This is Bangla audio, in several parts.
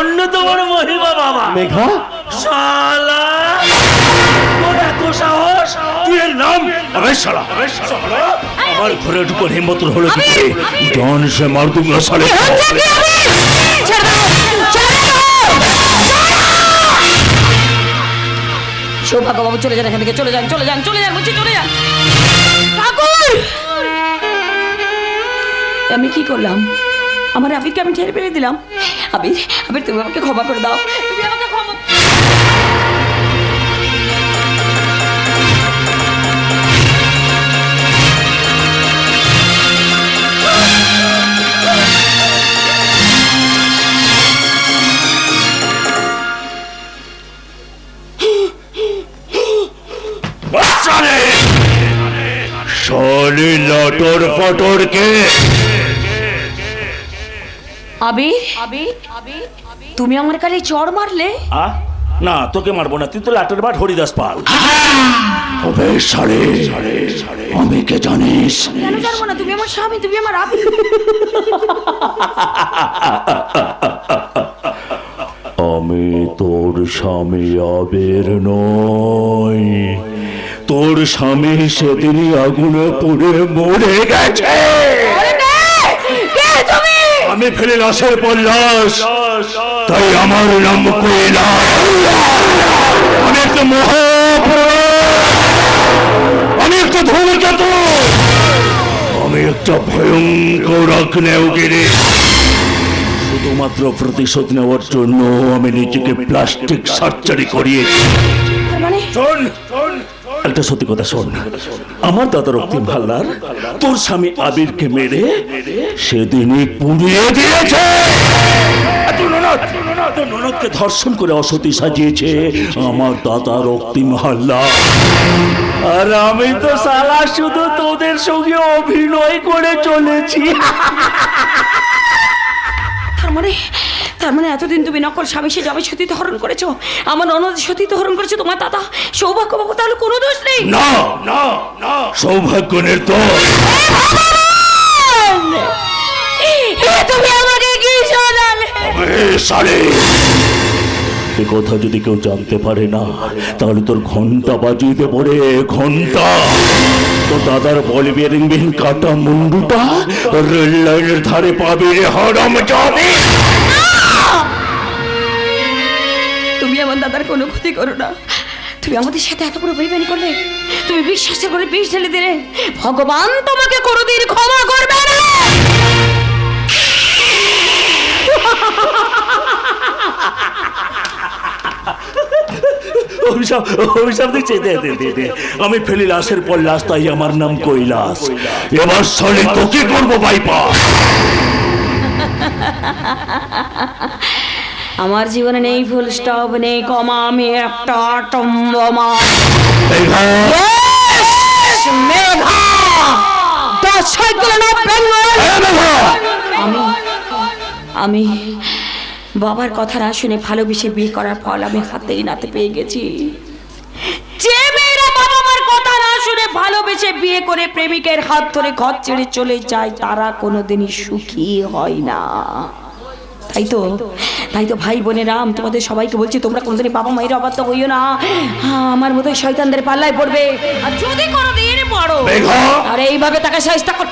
জন্য তোমার মহিমা বাবা। মেঘা শালা তোর এত সাহস, তুই এর নাম? আবে শালা, আমার ঘরে ঢুকোর হিম্মত হলো কি করে? জান সে মার দুঙ্গা সালে। সৌভাগ্যবাবু চলে যান এখান থেকে, চলে যান চলে যান চলে যান বলছি, চলে যান। ঠাকুর, আমি কি করলাম? আমার আবিরকে আমি ছেড়ে ফেলে দিলাম। আবির, আবির তুমি আমাকে ক্ষমা করে দাও, তুমি আমাকে ক্ষমা। শালি লটর ফটর কে? আবির, আবির, আবির, তুমি আমার কাছে চড় মারলে? না, তোকে মারবো না, তুই তো লাটের বাট হরিদাস পাল। তবে শালি, আমি কে জানিস? কেন জানবো না? তুমি আমার স্বামী, তুমি আমার আবির। আমি তোর স্বামী আবির নই, তোর স্বামী সেদিনই আগুনে পুড়ে মরে গেছে। আমি ফেলে লাশের পর লাশ, তাই আমার নাম কৈলাস। আমি একটা আমি একটা ধূমকেতু, আমি একটা ভয়ঙ্কর আগ্নেয়গিরি। শুধুমাত্র প্রতিশোধ নেওয়ার জন্য আমি নিজেকে প্লাস্টিক সার্জারি করিয়েছি। শোন, একটা সত্যি কথা শোন, আমার দাদা রক্তিম হালদার তোর স্বামী আবিরকে মেরে সেদিনই পুড়িয়ে দিয়েছে। তোর ননদকে ধর্ষণ করে অসতী সাজিয়েছে আমার দাদা রক্তিম হালদার। আর আমি তো শালা শুধু তোদের সঙ্গে অভিনয় করে চলেছি। তার মানে এতদিন তুমি নকল স্বামী সে যাবে সতীতে হরণ করেছো, আমার ননদ সতীতে হরণ করেছো তোমার দাদা সৌভাগ্যবাবু, তাহলে কোনো দোষ নেই? না না না, সৌভাগ্য নির্দোষ। তুমি আমাকে কি শোনালে? এ কথা যদি কেউ জানতে পারে না, তাহলে তোর ঘন্টা বাজিয়ে দেবো রে, ঘন্টা। তো দাদার বল বিয়ারিং বিহীন কাটা মুন্ডুটা রেল লাইনের ধারে পাবি রে হারামজাদে। তুমি আমার দাদার কোনো ক্ষতি করো না, তুমি আমাদের সাথে এত বড় বেইমানি করলে, তুমি বিশ্বাসের করে বিষ ঢেলে দিলে, ভগবান তোমাকে কোনোদিন ক্ষমা করবে না। আমি ফেলি লাশের পর লাশ, তাই আমার নাম কৈলাস। এবার শনি তো কি করবো বাইপা? আমার জীবনে নেই ফুল স্টপ, নেই কমা, আমি একটা আটম বোমা। আমি বাবার কথা না শুনে ভালোবেসে বিয়ে করার ফল আমি হাতেই নাতে পেয়ে গেছি। যে মেয়েরা বাবা মার কথা না শুনে ভালোবেসে বিয়ে করে প্রেমিকের হাত ধরে ঘর ছেড়ে চলে যায়, তারা কোনোদিনই সুখী হয় না। তাই তো ভাই বোনেরা, আমি তোমাদের সবাইকে বলছি, তোমরা কোনোদিনই বাবা মায়ের অবাধ্য হইও না। আমার মতো শয়তানদের পাল্লায় পড়বে, আর যদি কোনোদিন পড়ো আর এইভাবে তাকে শায়েস্তা কর।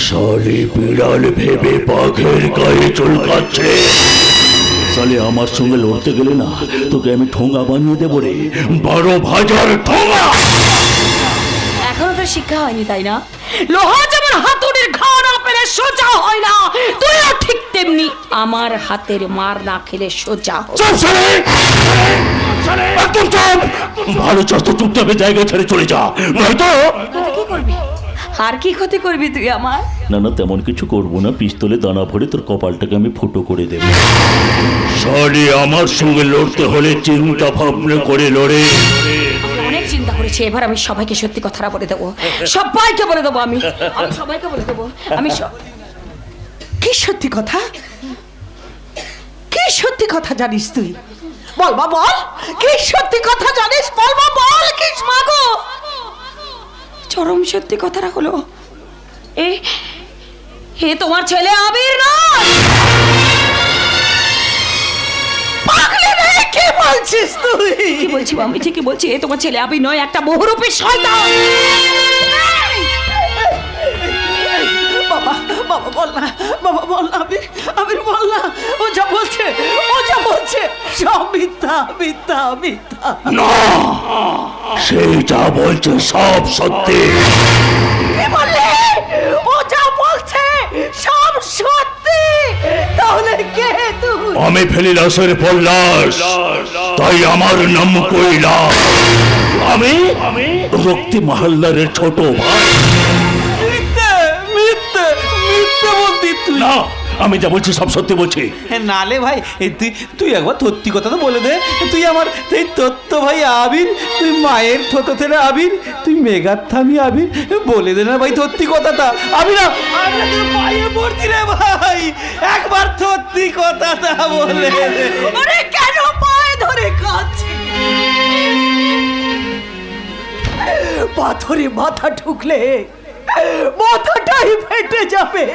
শালি বিড়াল ভেবে বাঘের গায়ে চুলকাচ্ছে। শালি আমার সঙ্গে লড়তে গেলে না, তোকে আমি ঠোঙা বানিয়ে দেবো রে, 12 ভাজার ঠোঙা। এখনো তো শিক্ষা হয়নি, তাই না? লোহা যেমন হাতুড়ির ঘা না পেলে সোজা হয় না, তুইও ঠিক তেমনি আমার হাতের মার না খেলে সোজা হবে। একদম চুপ! ভালো চাষ তো চুপচাপ জায়গা ছেড়ে চলে যা, নয়তো কি করবি? আর কি ক্ষতি করবি তুই আমার? না না, তেমন কিছু করবো না, পিস্তলে দানা ভরে তোর কপালটাকে আমি ফুটো করে দেবো। শালি আমার সঙ্গে লড়তে হলে চিন্তা ভাবনা করে লড়ে। অনেক চিন্তা করেছি, এবার আমি সবাইকে সত্যি কথাটা বলে দেবো, সবাইকে বলে দেবো, আমি সবাইকে বলে দেবো। কি সত্যি কথা? কি সত্যি কথা জানিস তুই? বল মা, বল কি সত্যি কথা জানিস? বল মা, বল কি মাগো? চরম সত্যি কথাটা হলো এ তোমার ছেলে আবির না? পাগলি মেয়ে, কি বলছিস তুই? কি বলছি আমি ঠিকই বলছি, এ তোমার ছেলে আবির নয়, একটা বহুরূপী শয়তান। বাবা বাবা বল না, বাবা বল না, আবির আবির বল না। ও যা বলছে সব মিথ্যা মিথ্যা মিথ্যা। না, সে যা বলছে সব সত্যি। কি বললি? ও যা বলছে সব সত্যি? তাহলে কে তুই? আমি ফেলিলাসের পল্লাস, তাই আমার নাম কৈলাস। আমি রক্তি মাহাল্লারের ছোট ভাই। মিথ্যে মিথ্যে মিথ্যে বলতি তুই? না, আমি যা বলছি সব সত্যি বলছি। নালে ভাই তুই একবার সত্যি কথা তো বলে দে। তুই আমার এই তত্ত্ব ভাই আবির, তুই মায়ের ছোট ছেলে আবির, তুই মেঘার থামি আবির, বলে দে না ভাই সত্যি কথাটা। আমি না তোর পায়ে পড়ছি রে ভাই, একবার সত্যি কথাটা বলে দে। আরে কেন পায়ে ধরে কাঁদছিস? পাথরে মাথা ঠুকলে মাথাটাই ফেটে যাবে,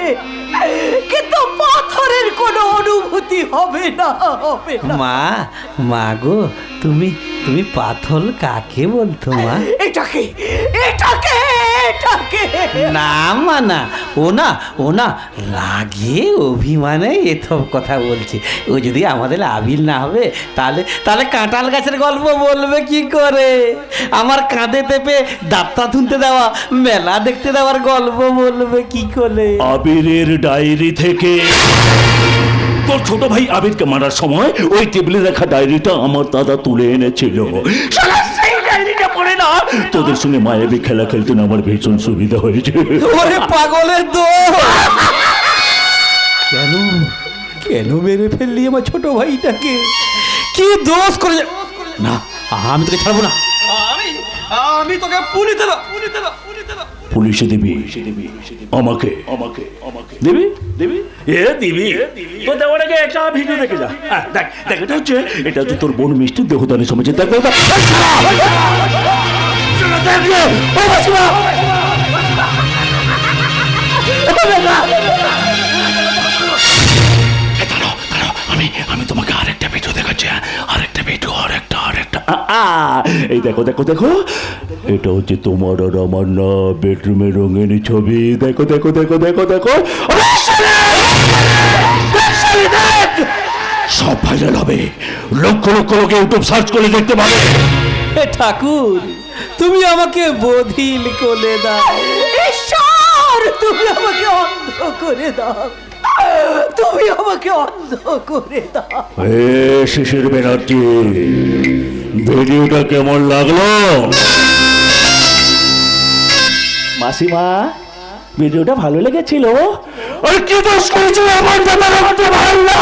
কিন্তু পাথরের কোনো অনুভূতি হবে না, হবে না। মা গো, তুমি পাথর কাকে বলতো মা? এটাকে এটাকে এটাকে না মা, না ও না লাগে অভিমানে এসব কথা বলছে। ও যদি আমাদের আবির না হবে তাহলে কাঁঠাল গাছের গল্প বলবে কি করে? আমার কাঁধে পেপে দাঁতটা তুলতে দেওয়া, মেলা দেখতে দেওয়ার গল্প বলবে কি করে? আবিরের ডায়েরি থেকে তোর ছোট ভাই আবিরকে মারার সময় ওই টেবিলে রাখা ডায়েরিটা আমার দাদা তুলে এনেছিল। শালা, সেই ডায়েরিটা পড়ে না তোদের সঙ্গে মায়াবী খেলা খেলতে না আমার ভীষণ সুবিধা হয়েছে। ওরে পাগলের দোষ! কেন মেরে ফেললি আমার ছোট ভাইটাকে? কি দোষ করে? না, আমি তোকে ছাড়বো না। আমি তোকে পুলিশে দেব। পুলিশে দিবি? আমাকে দিবি? দিবি তো দেওয়ার আগে একটা ভিডিও দেখে যা। দেখ এটা হচ্ছে তোর বোন মিষ্টি দেহদানের সময়। দেখ আমি তোমাকে আরেকটা ভিডিও দেখাচ্ছি। আরেকটা ভিডিও আরেকটা এই দেখো এটা হচ্ছে তোমার আর আমার না বেডরুমের রঙিন ছবি। দেখো সব ভাইরাল হবে, লক্ষ লোক ইউটিউব সার্চ করে দেখতে পাবে। ঠাকুর, তুমি আমাকে বধিল করে দাও। ঈশ্বর, তুমি আমাকে অন্ধ করে দাও, তুমি আমাকে অন্ধ করে দাও। হে শিশির ব্যানার্জি, ভিডিওটা কেমন লাগলো? মাসিমা, ভিডিওটা ভালো লেগেছিল? আরে কি দোষ করেছিল আমার দাদা? আমাকে ভালো না।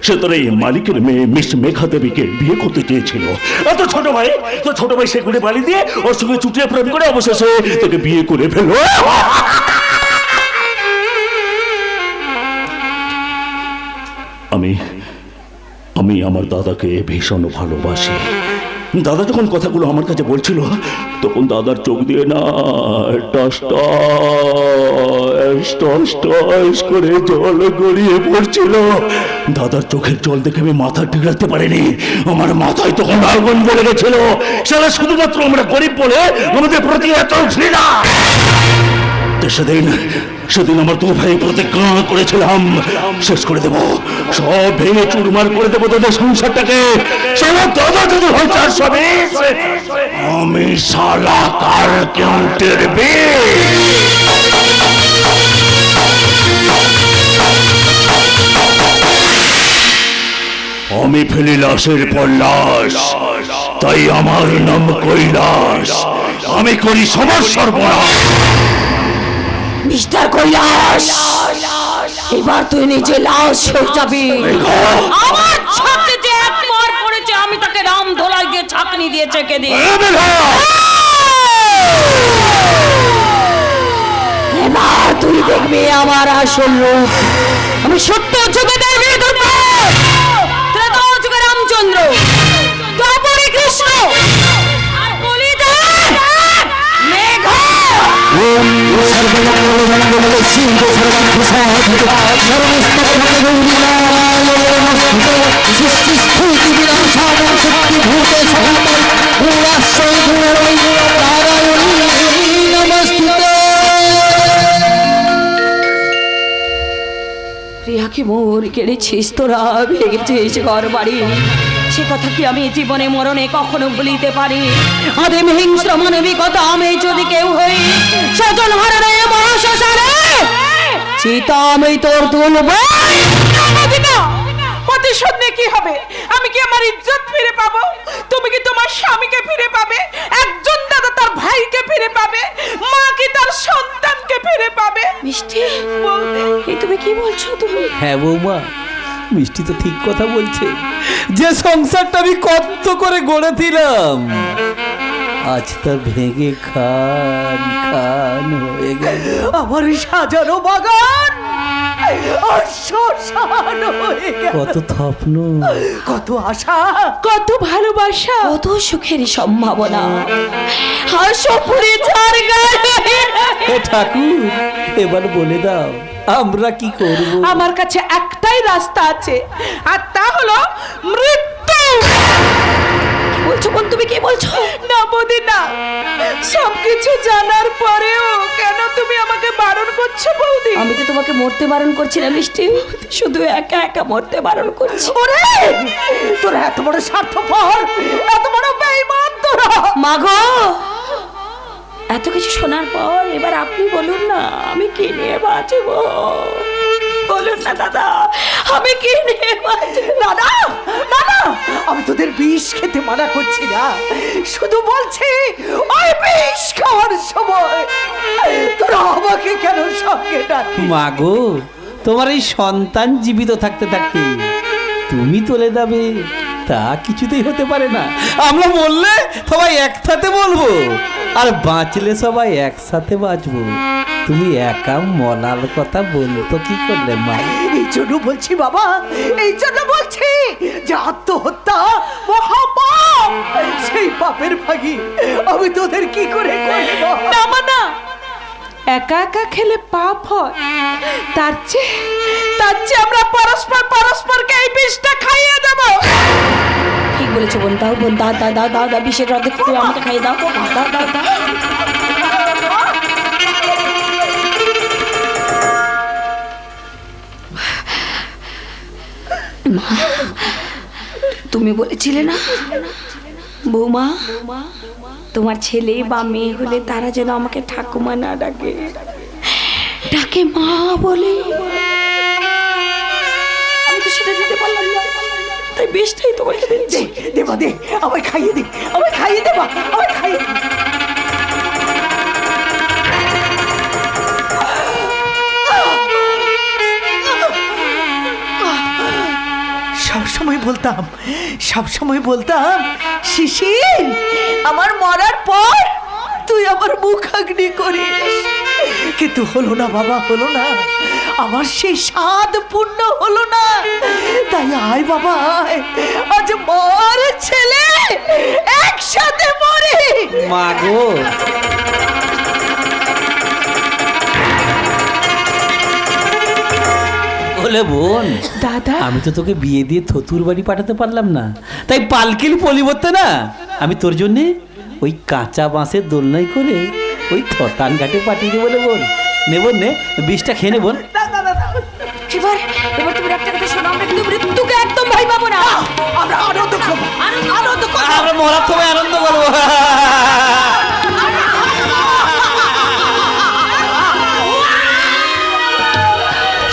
সে তোর এই মালিকের মেয়ে মিস মেঘা দেবীকে বিয়ে করতে চেয়েছিল। তো ছোট ভাই সে করে বাড়ি দিয়ে ওর সঙ্গে চুটিয়ে প্রেম করে অবশেষে তোকে বিয়ে করে ফেলো। আমি আমার দাদাকে ভীষণ ভালোবাসি। দাদা যখন কথাগুলো আমার কাছে বলছিল তখন দাদার চোখ দিয়ে না টস করে জল গড়িয়ে পড়ছিল। দাদার চোখের জল দেখে আমি মাথা ঠিক রাখতে পারিনি। আমার মাথায় তখন আগুন জ্বলে গেছিল। সারা শুধুমাত্র আমরা গরিব বলে আমাদের প্রতি এত ঘৃণা। সেদিন আমার দু ভাই প্রতিজ্ঞা করেছিলাম, শেষ করে দেব, সব ভেঙে চুরমার করে দেবো তোদের সংসারটাকে। দাদা যদি হয় 420, আমি শালা কার কাউন্টের আমি ফেলিলাসের পল্লাস, তাই আমার নাম কৈলাস। আমি করি সবার সর্বনাশ। মিস্টার কৈলাস, এবার তুই নিজে লাশ হয়ে যাবি। আমার ছাত্রে যে এক মার করেছে আমি তাকে রাম ধোলাই দিয়ে ছাকনি দিয়ে চেকে দিই। এবার তুই দেখবি আমার আসল রূপ। আমি সত্য যুগে দেবী দুর্গা, ত্রেতা যুগে রামচন্দ্র, প্রিয়াকে মোর কেড়েছিস তোরা, ভেঙেছিস ঘর বাড়ি, সে কথা কি আমি জীবনে মরণে কখনো ভুলিতে পারি? আদিম হিংস্র মানবিকতা আমি যদি কেউ হই, সজল হারারে মহাশ্মশানে চিতা আমি তোর তুলব। প্রতিশোধ নিয়ে কি হবে? আমি কি আমার ইজ্জত ফিরে পাবো? তুমি কি তোমার স্বামীকে ফিরে পাবে? একজন দাদা তার ভাইকে ফিরে পাবে, মা কি তার সন্তানকে ফিরে পাবে? মিষ্টি, এই তুমি কি বলছো? তুমি হ্যাঁ বৌমা, মিষ্টি তো ঠিক কথা বলছে। যে সংসারটা আমি কত করে গড়েছিলাম, আজ তার ভেঙে খান খান হয়ে গেল। আমার সাজানো বাগান আর শ্মশান হয়ে গেল। কত স্বপ্ন, কত আশা, কত ভালোবাসা, কত সুখের সম্ভাবনা হাসো পুরে চার গায়ে। হে ঠাকুর, এবার বলে দাও আমরা কি করব? আমার কাছে একটাই রাস্তা আছে, আর তা হলো মৃত্যু। কি বলছো বোন, তুমি কি বলছো? না বৌদি না, সবকিছু জানার পরেও কেন তুমি আমাকে বারণ করছো বৌদি? আমি তো তোমাকে মরতে বারণ করছি না মিষ্টি, শুধু একা একা মরতে বারণ করছি। ওরে, তোরা এত বড় স্বার্থপর, এত বড় বেঈমান তোরা। মাগো, এত কিছু শোনার পর এবার আপনি বলুন না, আমি কি নিয়ে বাঁচব? বলুন না দাদা, আমি কি নিয়ে বাঁচব? দাদা, দাদা, আমি তোদের বিষ খেতে মানা করছি না, শুধু বলছি ওই বিষ খাওয়ার সময় তোরা আমাকে কেন সঙ্গে ডাকি? মাগো, তোমার এই সন্তান জীবিত থাকতে থাকতে তুমি চলে যাবে, তা কিছুতেই হতে পারে না। আমরা বললে সবাই একসাথে বলবো, আর বাঁচলে সবাই একসাথে বাঁচবো। তুমি একা মলার কথা বলতো কি করলে মা? এই জন্য বলছি বাবা, এই জন্য বলছি যে আত্মহত্যা মহাপাপ। সেই পাপের ভাগী আমি তোদের কি করে করব? না মানা, একা একা খেলে পাপ হয়, তার চেয়ে আমরা পরস্পরকে এই বিষটা খাইয়ে দেব। ঠিক বলেছো বোন, দাও বোন, দাও দাও দাও দাও দাও, বিষের অর্ধেক তুমি আমাকে খাইয়ে দাও, দাও দাও দাও। মা, তুমি বলেছিলে না বৌমা, তোমার ছেলে বা মেয়ে হলে তারা যেন আমাকে ঠাকুমা না ডাকে, ডাকে মা বলে। আমি তো সেটা দিতে পারলাম না, তাই বেশটাই তোমাকে দিচ্ছি। দেবা দে, আমায় খাইয়ে দে, আমায় খাইয়ে দেবা, আমায় খাইয়ে দে। সবসময় বলতাম শিশির, আমার মরার পর তুই আমার মুখাগ্নি করিস, কিন্তু হলো না বাবা, হলো না। আমার সেই স্বাদ পূর্ণ হলো না। তাই আয় বাবা আয়, আজ মার ছেলে একসাথে মরে। মাগো, বলে বোন, দাদা, আমি তো তোকে বিয়ে দিয়ে থতুর বাড়ি পাঠাতে পারলাম না, তাই পালকির পরিবর্তে না আমি তোর জন্যে ওই কাঁচা বাঁশের দোলনায় করে ওই থতান ঘাটে পাঠিয়ে দেবো। বলে বোন, নে বোন, নে বিষটা খেয়ে নে বোন। এবার এবার তুমি একটা কথা শোনো, আমরা কিন্তু মৃত্যুকে একদম ভয় পাবো না, আমরা আনন্দ করবো, আনন্দ করবো। আমরা মরার সময় আনন্দ করবো।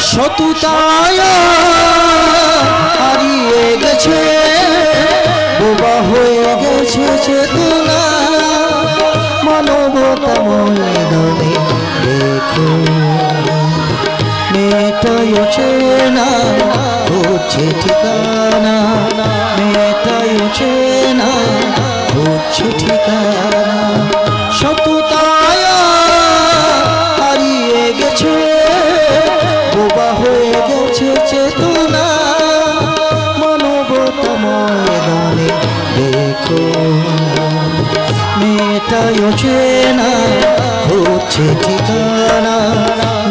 শতুতায় হারিয়ে গেছে, বোবা হয়ে গেছে চেতনা, মানবতা ময়দানে দেখো মেয়েটাই চেনা হচ্ছে ঠিকানা, মেয়েটাই চেনা হচ্ছে ঠিকানা। শতুতায় হারিয়ে গেছে, বোবা হয়ে গেছে চেতনা, মানবতা ময়দানে দেখো মেয়েটাই চেনা হচ্ছে ঠিকানা,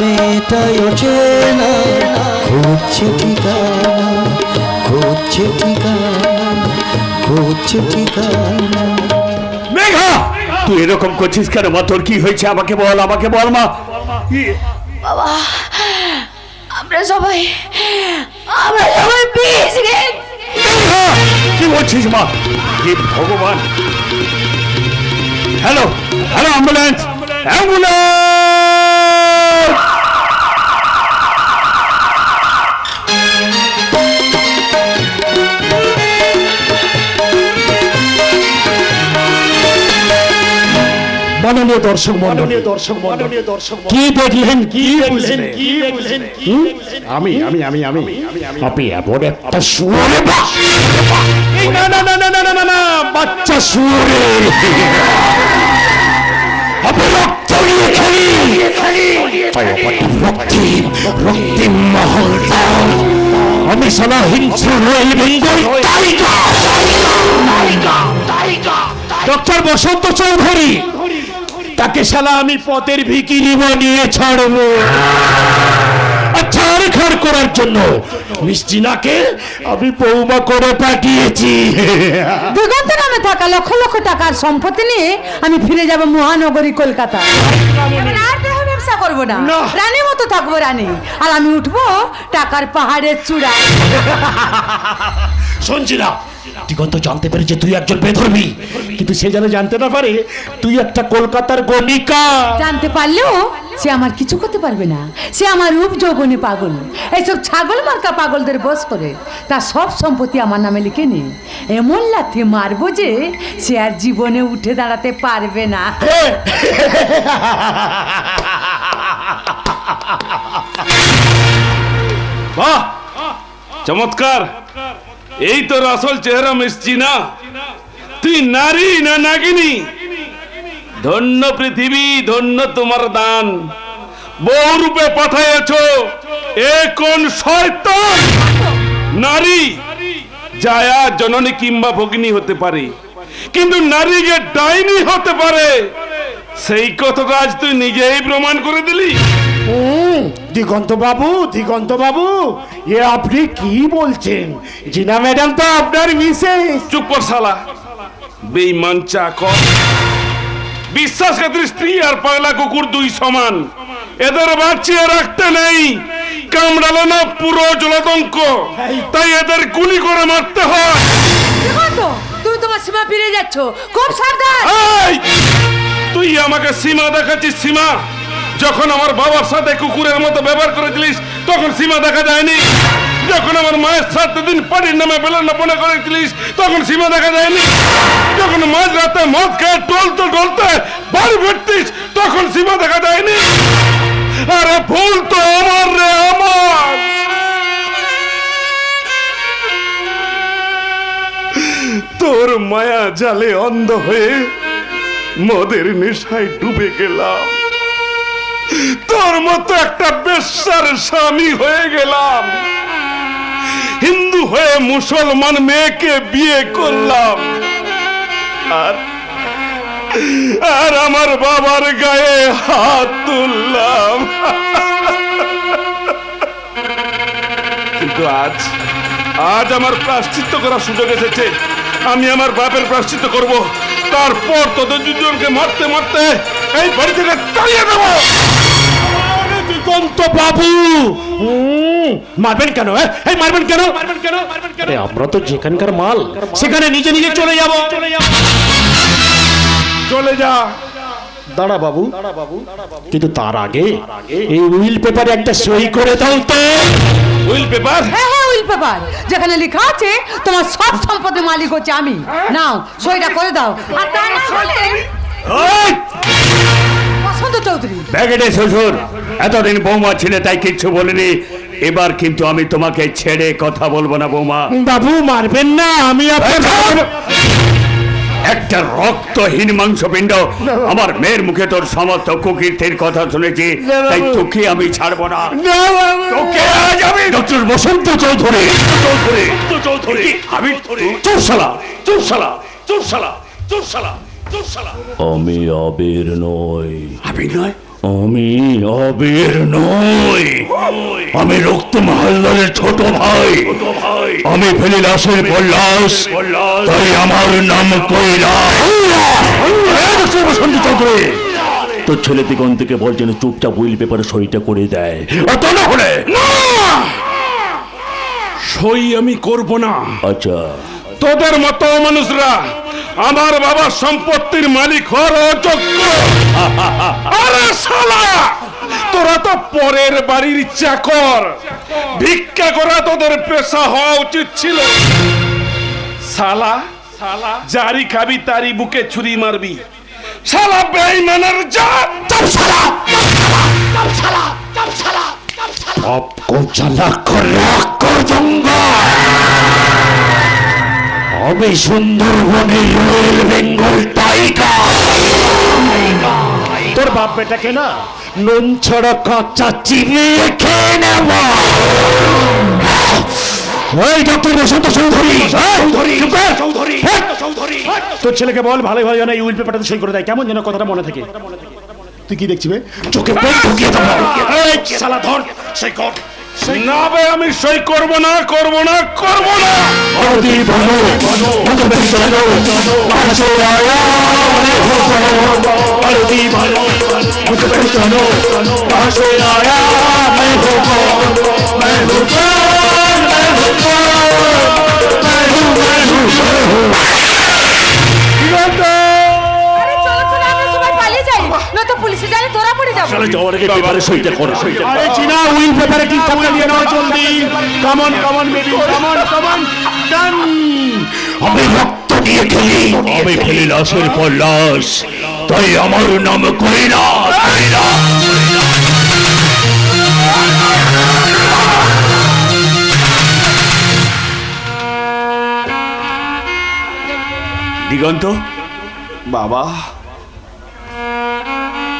মেয়েটাই অচেনা, খুঁজছে ঠিকানা, খুঁজছে ঠিকানা, খুঁজছে ঠিকানা। মেঘা, তুই এরকম করছিস কেন মা? তোর কি হয়েছে আমাকে বল, আমাকে বল মা। বাবা, আমরা সবাই বিষ খেয়ে মেঘা, কি বলছিস মা? হে ভগবান! Hello hello, ambulance, ambulance! মাননীয় দর্শক মণ্ডলী, কি দেখলেন, কি বুঝলেন? আমি আমি আমি আমি আপনি এমন একটা শুয়োরে, না না না না না না না, বাচ্চা শুয়োরে, আপনি রক্ত নিয়ে রক্তিম রক্তিম মহলটা, আমি সালা হিংস্র রয়েল বেঙ্গল ডক্টর বসন্ত চৌধুরী, তাকে শালা আমি পথের ভিকিরি বানিয়ে ছাড়বো। ছাড় খাড় করার জন্য মিষ্টিনাকে আমি বৌমা করে পাঠিয়েছি। দিগন্ত নামে থাকা লক্ষ লক্ষ টাকার সম্পত্তি নিয়ে আমি ফিরে যাব মহানগরী কলকাতা। আর দেহ ব্যবসা করবো না, না। রানীর মতো থাকবো রানী, আর আমি উঠবো টাকার পাহাড়ের চূড়ায়। শুনছি না, দিগন্ত জানতে পেরেছে তুই একজন বেধর্মী, কিন্তু সে যেন জানতে না পারে তুই একটা কলকাতার গণিকা। জানতে পারলেও সে আমার কিছু করতে পারবে না, সে আমার রূপ যৌবনে পাগল। এইসব ছাগল মার্কা পাগলদের বশ করে তার সব সম্পত্তি আমার নামে লিখে নে, এমন লাথি মারবো যে সে আর জীবনে উঠে দাঁড়াতে পারবে না। বাহ, চমৎকার! এই তোর আসল চেহারা মিষ্টি না? তুই নারী না নাগিনী? ধন্য পৃথিবী, ধন্য তোমার দান, বহু রূপে পাঠাইয়াছ। এ কোন শয়তান? নারী জায়া জননী কিংবা ভগিনী হতে পারে, কিন্তু নারী যে ডাইনি হতে পারে সেই কথাটা আজ তুই নিজেই প্রমাণ করে দিলি। দিগন্ত বাবু, দিগন্ত বাবু, এ আপনি কি বলছেন? জিনা ম্যাডাম তো আপনার মিসেস। চুপ কর শালা, বেঈমান চাকর। বিশ্বাসঘাতী স্ত্রী আর পাগলা কুকুর দুই সমান, এদের বাঁচিয়ে রাখতে নেই। কামড়ালো না পুরো জলাতঙ্ক, তাই এদের গুলি করে মারতে হয়। দিগন্ত, তুমি তোমার সীমা ফিরে যাচ্ছ, খুব সাবধান। এই, তুই আমাকে সীমা দেখাচ্ছিস? সীমা? যখন আমার বাবার সাথে কুকুরের মতো ব্যবহার করেছিলিস তখন সীমা দেখা যায়নি? যখন আমার মায়ের সাথে দিন পানির নামে বেলনা করেছিলিস তখন সীমা দেখা যায়নি? যখন মাঝ রাতে মদ খেয়ে টলতে টলতে বাড়ি ফিরতিস তখন সীমা দেখা যায়নি? আরে ভুল তো আমার রে, আমার। তোর মায়া জালে অন্ধ হয়ে মদের নেশায় ডুবে গেলাম, তোর মতো একটা বেশ্যার স্বামী হয়ে গেলাম, হিন্দু হয়ে মুসলমান মেয়েকে বিয়ে করলাম, আর আমার বাবার গায়ে হাত তুললাম। কিন্তু আজ আমার প্রায়শ্চিত্ত করার সুযোগ এসেছে। আমি আমার বাপের প্রায়শ্চিত্ত করব, তারপর তোদের দুজনকে মারতে মারতে এই বাড়ি থেকে তাড়িয়ে দেবো। দিগন্ত বাবু, মারবেন কেন? এই মারবেন কেন? আরে আমরা তো যেখানকার মাল সেখানে নিজে নিজে চলে যাব। চলে যা। দাঁড়া বাবু, কিন্তু তার আগে এই উইল পেপারে একটা সই করে দাও তো। Will paper? হ্যাঁ হ্যাঁ, উইল পেপার, যেখানে লেখা আছে তোমার সব সম্পদের মালিক হচ্ছে আমি। নাও সইটা করে দাও। আর তা না হলে ওই! বসন্ত চৌধুরী, ব্যাগেটে শ্বশুর, এতদিন বৌমা ছিলে তাই কিচ্ছু বলিনি, এবার কিন্তু আমি তোমাকে ছেড়ে কথা বলবো না বৌমা। বাবু মারবেন না, আমি একটা রক্তহীন মাংসপিণ্ড আমার মেয়ের মুখে তোর সমস্ত কুকীর্তির কথা শুনেছি, তাই তোকে আমি ছাড়বো না। তোকে আজ আমি ডক্টর বসন্ত চৌধুরী আমি চুপ শালা, চুপ শালা, চুপ শালা, চুপ শালা, চুপ শালা। আমি আবির নই। আবির নয়? আমি আবির নই, আমি রক্তিম হালদারের ছোট ভাই, আমি ফেলি লাশের পল্লাস, তাই আমার নাম কৈলাস। তোর ছেলে দিগন্তকে বল যেন চুপচাপ উইল পেপারে সইটা করে দেয়, আর তা না হলে সই আমি করব না। আচ্ছা, তোদের মতো মানুষরা আমার বাবার সম্পত্তির মালিক হওয়ার অযোগ্য। আরে শালা, তোরা তো পরের বাড়ির চাকর, ভিক্ষা করা তোদের পেশা হওয়া উচিত ছিল। শালা, যারি খাবি তারি বুকে ছুরি মারবি। শালা বেঈমানের জাত। आपको जला कर राख कर दूंगा। আমি সুন্দরবনে রয়্যাল বেঙ্গল টাইগার। তোর বাপ বেটাকে না নুন ছড়া কাঁচা চিবিয়ে খেয়ে নেব। ওই ডক্টর বসন্ত চৌধুরী, তোর ছেলেকে বল ভালো ভালো যেন এই উইল পেপারটাতে সই করে দেয়, কেমন যেন কথাটা মনে থাকে। তুই কি দেখছিবে? চোখে পেট ঢুকিয়ে দেবো। শালা ধর সই কর। না বে, আমি সই করব না, করব না, করব না। आदि बनो मुझ पे चलो आशो आया मैं हो आदि बनो मुझ पे चलो आशो आया मैं हो मैं हूँ चलो जाओ रे पेपर सईटा करो। আরে চিনা উইল পেপারে কি টাকা দিয়ে নাও জলদি। Come on baby, come on done. আমি রক্ত দিয়ে খেলি, আমি ফেলি লাশের পর লাশ, তাই আমার নাম কৈলাস। দিগন্ত বাবা,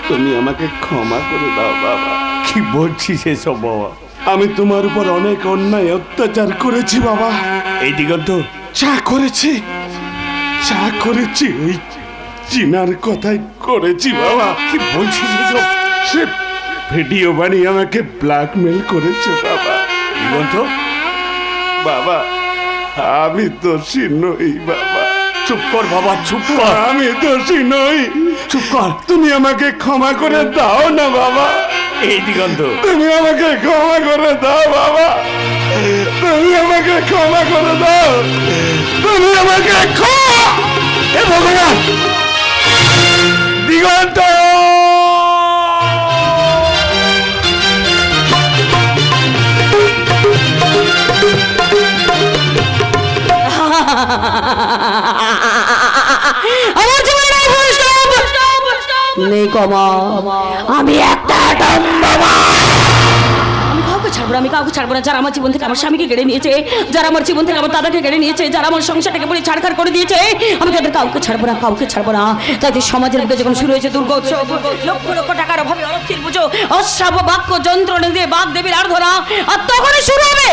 তুমি আমাকে ক্ষমা করে দাও বাবা। কি বলছিস এসব বাবা? আমি তোমার উপর অনেক অন্যায় অত্যাচার করেছি বাবা। এই দিগন্ত, যা করেছি ওই চিনার কথাই করেছি বাবা। কি বলছিস এসব? সে ভিডিও বানিয়ে আমাকে ব্ল্যাকমেল করেছে বাবা। দিগন্ত, বাবা, আমি দোষী নই বাবা। চুপ কর বাবা, চুপ কর। আমি দোষী নই, চুপ কর। তুমি আমাকে ক্ষমা করে দাও না বাবা। এই দিগন্ত, তুমি আমাকে ক্ষমা করে দাও বাবা। তুমি আমাকে ক্ষমা করে দাও। তুমি আমাকে ক্ষমা। এ ভগবান, দিগন্ত, আমার জীবনে নাই ফুল স্টপ নেই কমা। আমি একটা অ্যাটম বাবা। আমি কাউকে ছাড়বো না, আমি কাউকে ছাড়বো না। যারা আমার জীবন থেকে আমার স্বামীকে কেড়ে নিয়েছে, যারা আমার জীবন থেকে আমার দাদাকে কেড়ে নিয়েছে, যারা আমার সংসারটাকে পুরো ছাড়খাড় করে দিয়েছে, আমি তাদের কাউকে ছাড়বো না, কাউকে ছাড়বো না। তাই সমাজের বুকে যখন শুরু হয়েছে দুর্গোৎসব, লক্ষ লক্ষ টাকার অভাবে অলক্ষীর পুজো, অশ্রাব্য বাক্য যন্ত্রণা দিয়ে বাঘ দেবীর আরাধনা, আর তখনই শুরু হবে।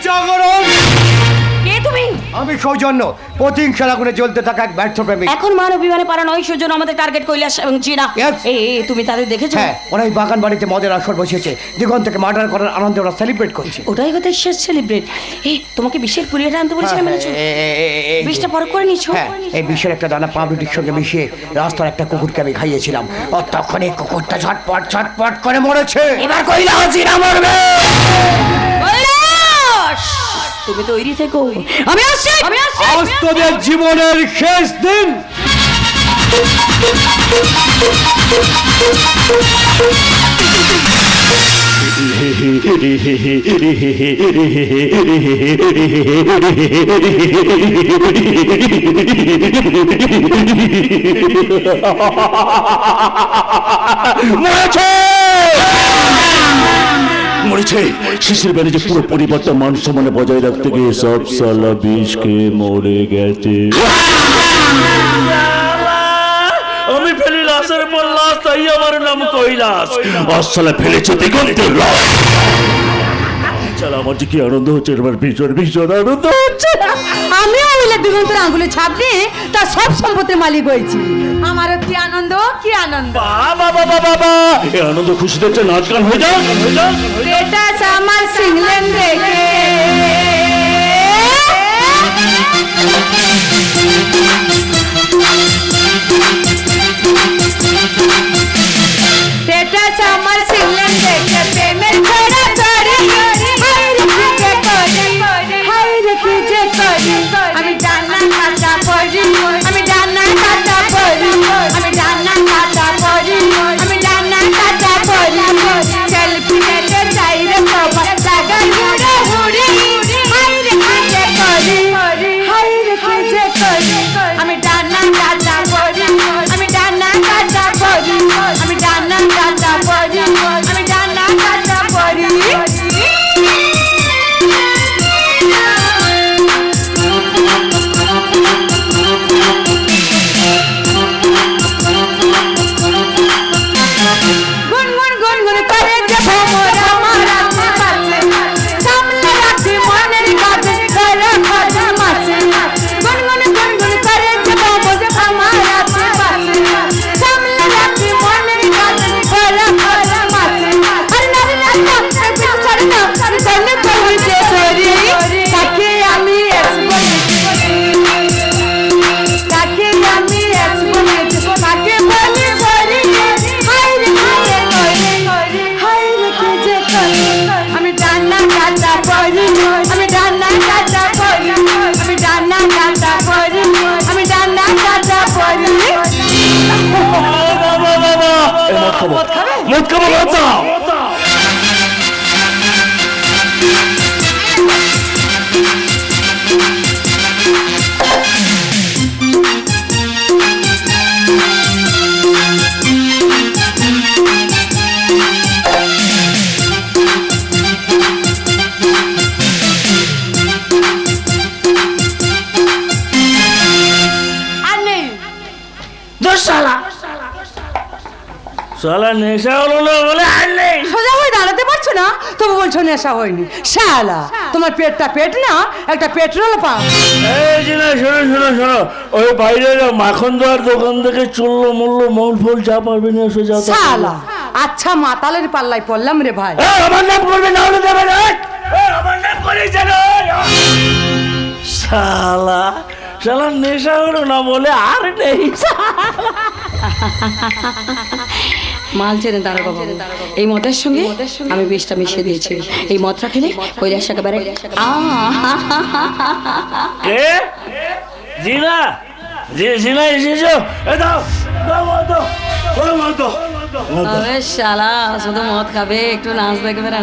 জাগরণ। কে তুমি? আমি সৌজন্য, প্রতিহিংসার আগুনে জ্বলতে থাকা এক ব্যর্থ প্রেমিক। এখন মানব বিমানে পারা নয়, সেজন্য আমাদের টার্গেট কৈলাস এবং চীনা। Yes. এই তুমি তাদের দেখেছো? হ্যাঁ, ওরা এই বাগান বাড়িতে মদের আসর বসেছে। দিগন্তকে মার্ডার করার আনন্দে ওরা সেলিব্রেট করছে। ওটাই হতে শেষ সেলিব্রেট। এই তোমাকে বিষের পুরিয়াটা আনতে বলেছিলাম, এনেছো? বিষটা পরখ করে নিয়েছো? হ্যাঁ, এই বিষের একটা দানা পাউরুটির সঙ্গে মিশিয়ে রাস্তার একটা কুকুরকে আমি খাইয়েছিলাম। আর তখন এই কুকুরটা ঝটপট ঝটপট করে মরেছে। এবার কৈলাস চীনা মরবে। কৈলাস, তুমি তৈরি থেকো, আমি আসছি। আজ তোদের জীবনের শেষ দিন। মরেছে শিশির ব্যানার্জি পুরো পরিবারটা মান সম্মানে বজায় রাখতে গিয়ে সব সালা বিষ খেয়ে মরে গেছে। আমি ফেলি লাশের পর লাশ, তাই আমার নাম কৈলাস। আসলে ফেলেছে দিগন্তের লাশ। শালা আমার যে কি আনন্দ হচ্ছে, এবার ভীষণ ভীষণ আনন্দ হচ্ছে। আমিও ওইলে দিগন্তের আঙ্গুলে ছাপ দিয়ে তার সব সম্পত্তির মালিক হয়েছি। আমারও কি আনন্দ, কি আনন্দ। বাবা বাবা বাবা, এই আনন্দ খুশিতে একটা নাচ গান হয়ে যাক, হয়ে যাক। বেটা আমার সিংলেন দেখে বেটা আমার সিংলেন দেখে প্রেমের ছড়া ছড়ি, হাই রে কি যে করি, হাই রে কি যে করি, আমি ডানা কাটা পড়ি, আমি ডানা কাটা পড়ি, আমি ডানা কাটা পড়ি, আমি ডানা কাটা পড়ি, সেলফি নিতে চাই রে বাবা লাগা হুড়ে হুড়ে, হাই রে কি যে করি, হাই রে কি যে করি, আমি ডানা কাটা পড়ি, আমি ডানা কাটা পড়ি, আমি ডানা কাটা পড়ি, আমি ডানা কাটা পড়ি। গুনগুন গুনগুন করে যে ভ্রমর আমার আশেপাশে, সামনে রাখি মনের কাছে করে খোঁজা মাছে। গুনগুন গুনগুন করে যে ভ্রমর আমার আশেপাশে, সামনে রাখি মনের কাছে করে খোঁজা মাছে। আরে না রে না, পিছু ছাড়ে না, সামনে কই যে ধরি, তাকে আমি আসবো, তাকে আমি আসবো, তাকে বলি বলি, হাই রে কি যে করি, হাই রে কি যে করি, আমি ডানা কাটা পড়ি, আমি ডানা কাটা পড়ি, আমি ডানা কাটা পড়ি, আমি ডানা কাটা পড়ি। বাবা বাবা, এই মদ খাবো, মদ খাবো, মদ খাও। আর নেই শালা নেশা হলো না বলে আর নেই। সোজা হয়ে দাঁড়াতে পারছো না, তবু বলছো নেশা হয়নি। শালা তোমার পেটটা পেট না, একটা পেট্রোল পাম্প। এই যে না, শোনো শোনো শোনো, ওই বাইরে মাখন দেওয়ার দোকান থেকে চললো মূল্য মল ফল যা পারবে না এসে যা। শালা আচ্ছা মাতালের পাল্লায় পড়লাম রে ভাই। আমার নাম করবে না হলে দেবে না, আমার নাম করে জানো। শালা শালা নেশা হলো না বলে আর নেই। মাল চেনে দাঁড়া বাবা, এই মদের সঙ্গে আমি বিষটা মিশিয়ে দিয়েছি। এই মদটা খেলে কৈলাস একেবারে কে? জিনা, জিনা এসেছো? এই দাও, দাও মদ দাও, মদ দাও। আরে শালা শুধু মদ খাবে, একটু নাচ দেখবে না।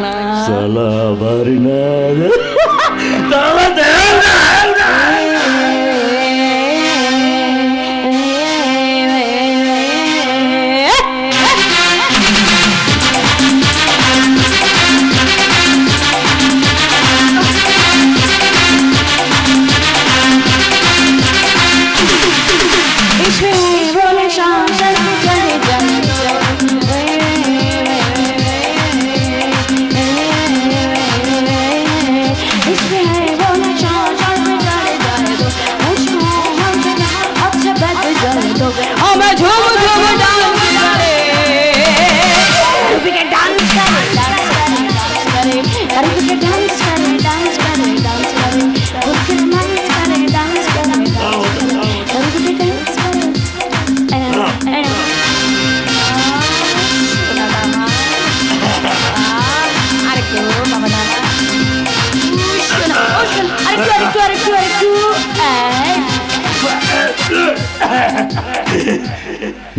শালা বাড়ি না তাহলে দেখ না।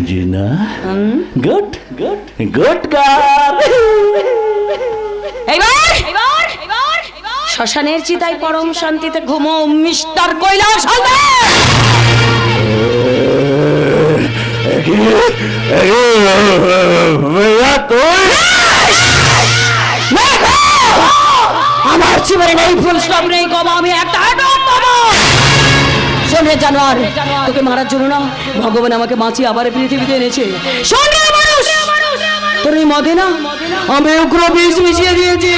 জিনা, গুড গুড গুড গার্ল। শ্মশানের চিতায় পরম শান্তিতে ঘুমো মিস্টার কৈলাস আমার জীবনে নেই ফুল স্টপ নেই কম, আমি একটা শোনে জানোয়ার, তোকে মারার জন্য না ভগবান আমাকে বাঁচিয়ে আবার পৃথিবীতে এনেছে। শোনে মানুষ, তোর এই মদে না আমি উগ্র বিষ মিশিয়ে দিয়েছি।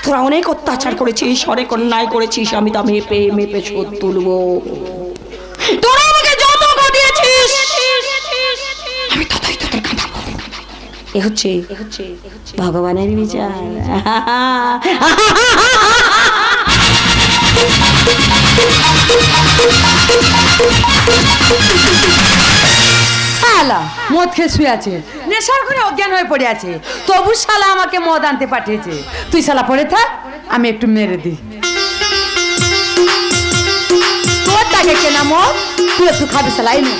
তোরা অনেক অত্যাচার করেছিস, অনেক অন্যায় করেছিস, আমি তা মেপে মেপে শোধ তুলবো। তোরা আমাকে যত ঘটিয়েছিস আমি ততই তোদের কাঁদাবো। এ হচ্ছে ভগবানের বিচার। শালা মদ খেয়ে শুয়ে আছে, নেশার করে অজ্ঞান হয়ে পড়ে আছে, তবু শালা আমাকে মদ আনতে পাঠিয়েছে। তুই শালা পড়ে থাক, আমি একটু মেরে দিই। তোর টাকে কেনা মদ, তুই একটু খাবি শালা। এই নে।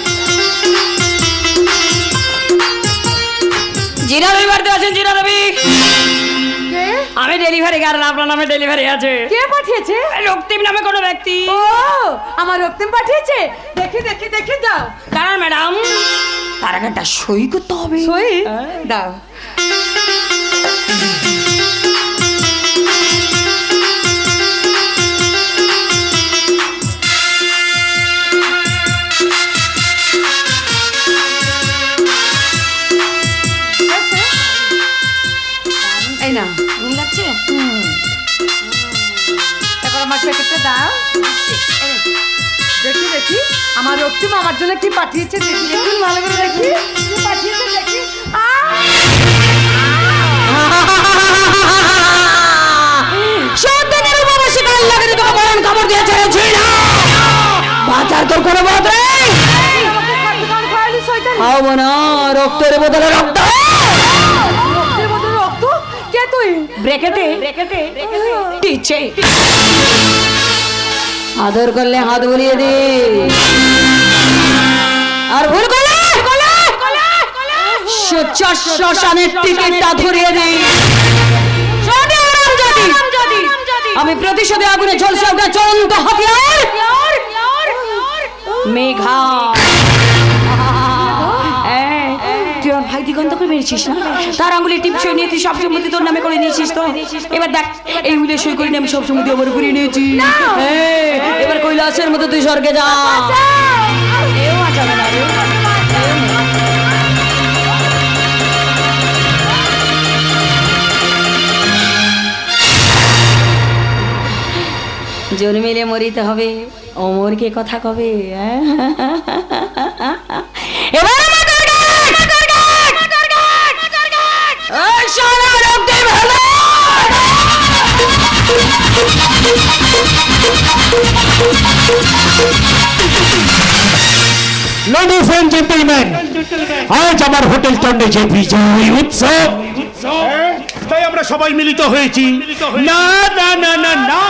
জিরা রবি বাড়িতে আছেন? জিরা রবি, আমি ডেলিভারি গার্ল, আপনার নামে ডেলিভারি আছে। কে পাঠিয়েছে? রক্তিম নামে কোনো ব্যক্তি। ও আমার রক্তিম পাঠিয়েছে। দেখি দেখি দেখি দাও। কারণ ম্যাডাম তার আগে একটা সই করতে হবে। সই দাও। এই না লাগছে। এবার আমার প্যাকেটটা দাও। দেখি দেখি আমার রক্তিম আমার জন্য কি পাঠিয়েছে, দেখি দেখুন ভালো করে দেখি কি পাঠিয়েছে দেখি। সত্যের উপবাসী কাল লাগে তোকে বরণ খবর দিয়ে ছেড়েছিল। বাঁচার তোর কোনো পথ নেই। খাবো না রক্তের বদলে রক্ত। রক্তের বদলে রক্ত? কে তুই? ব্রেকেটে টিচে আদর করলে হাত বুলিয়ে দে, আর ভুল করলে শ্মশানের টিকিটটা ধরিয়ে দে। আমি প্রতিশোধে আগুনে ঝলসে ওঠা চলন্ত হাতিয়ার মেঘা। তুই আমার ভাই দিগন্তকে মেরেছিস না? তার আঙুলে টিপ সই নিয়ে তুই সব সম্পত্তি তোর নামে করে নিয়েছিস তো? এবার দেখ এই উলে সই করে নিয়ে আমি সব সম্পত্তি আমার করে নিয়েছি। এবার কৈলাসের মতো তুই স্বর্গে যা। জন্মিলে মরিতে হবে, অমরকে কথা কবে। এবার Ladies and gentlemen, আজ আমার হোটেল চন্ডে যে বিজয় উৎসব, তাই আমরা সবাই মিলিত হয়েছি। না না না না না,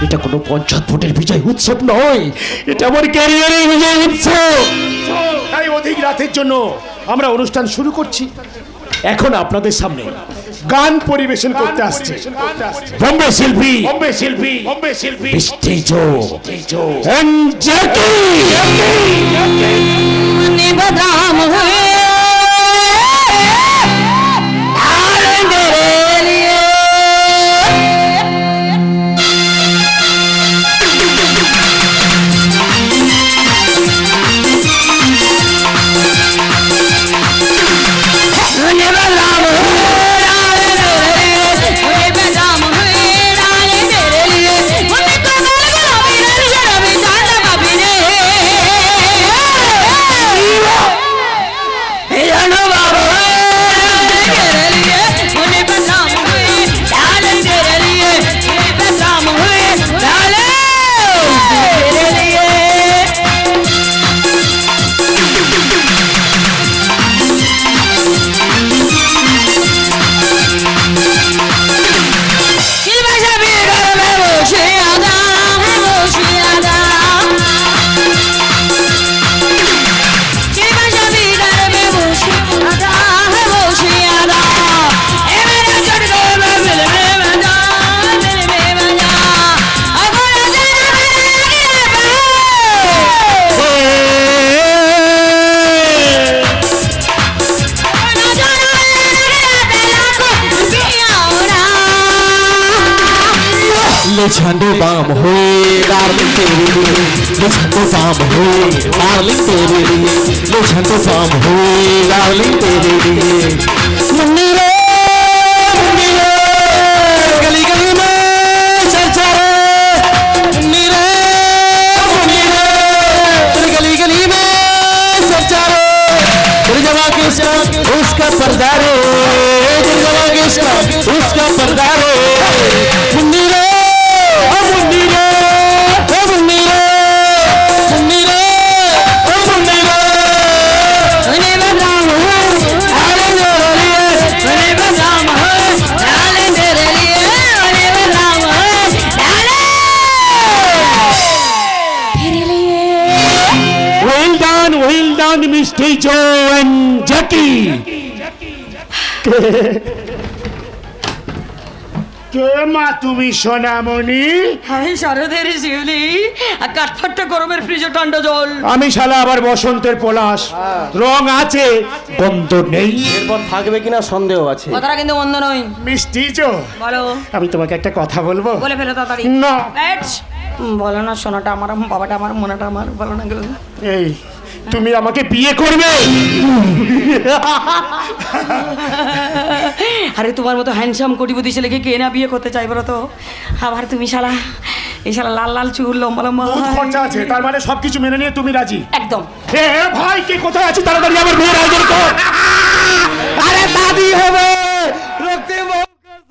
এটা কোনো পঞ্চায়েত ভোটের বিজয় উৎসব নয়, এটা আমার ক্যারিয়ারের বিজয় উৎসব। তাই অধিক রাতের জন্য আমরা অনুষ্ঠান শুরু করছি। এখন আপনাদের সামনে গান পরিবেশন করতে আসছে বোম্বে শিল্পী স্টেজ নিবদাম হয়ে झंडू बाम हुए डार्लिंग तेरे लिए, ये झंडू बाम हुए डार्लिंग तेरे लिए, ये झंडू बाम हुए डार्लिंग तेरे लिए। मुन्नी रे गली गली में चर्चा रे, मुन्नी रे तेरी गली गली में चर्चा रे, तेरी जवा किसका उसका पर्दा रे, तेरी जवा किसका उसका पर्दा रे। मुन्नी रे ओ मुन्नी रे ओ मुन्नी रे, मुन्नी रे ओ मुन्नी रे, मुन्नी रे राम हो आले तेरे लिए, मुन्नी रे राम हो आले तेरे लिए, मुन्नी रे राम हो आले तेरे लिए। Well done, Mr. Joe and Jackie. কে মা তুমি সোনামণি? আমি শারদের শিউলি আর কাঠফাট্ট গরমের ফ্রিজে ঠান্ডা জল। আমি শালা আবার বসন্তের পলাশ, রং আছে গন্ধ নেই। এরপর থাকবে কিনা সন্দেহ আছে। কথাটা কিন্তু মন্দ নয়। মিষ্টি জো, বলো। আমি তোমাকে একটা কথা বলবো। বলে ফেলো তাড়াতাড়ি। না। বলো না, সোনাটা আমার, বাবাটা আমার, মোনাটা আমার, বলো না গো। এই তুমি আমাকে বিয়ে করবে? আরে তোমার মতো হ্যান্ডসাম কোটিপতি ছেলেকে কে না বিয়ে করতে চাই বলো তো? আবার তুমি শালা, এই শালা লাল লাল চুল, লম্বা লম্বা। বহুত খরচা আছে, তার মানে সবকিছু মেনে নিয়ে তুমি রাজি? একদম। এ ভাই, কে কোথায় আছে? তাড়াতাড়ি আমার বিয়ের আয়োজন কর। আরে দাদি হবে।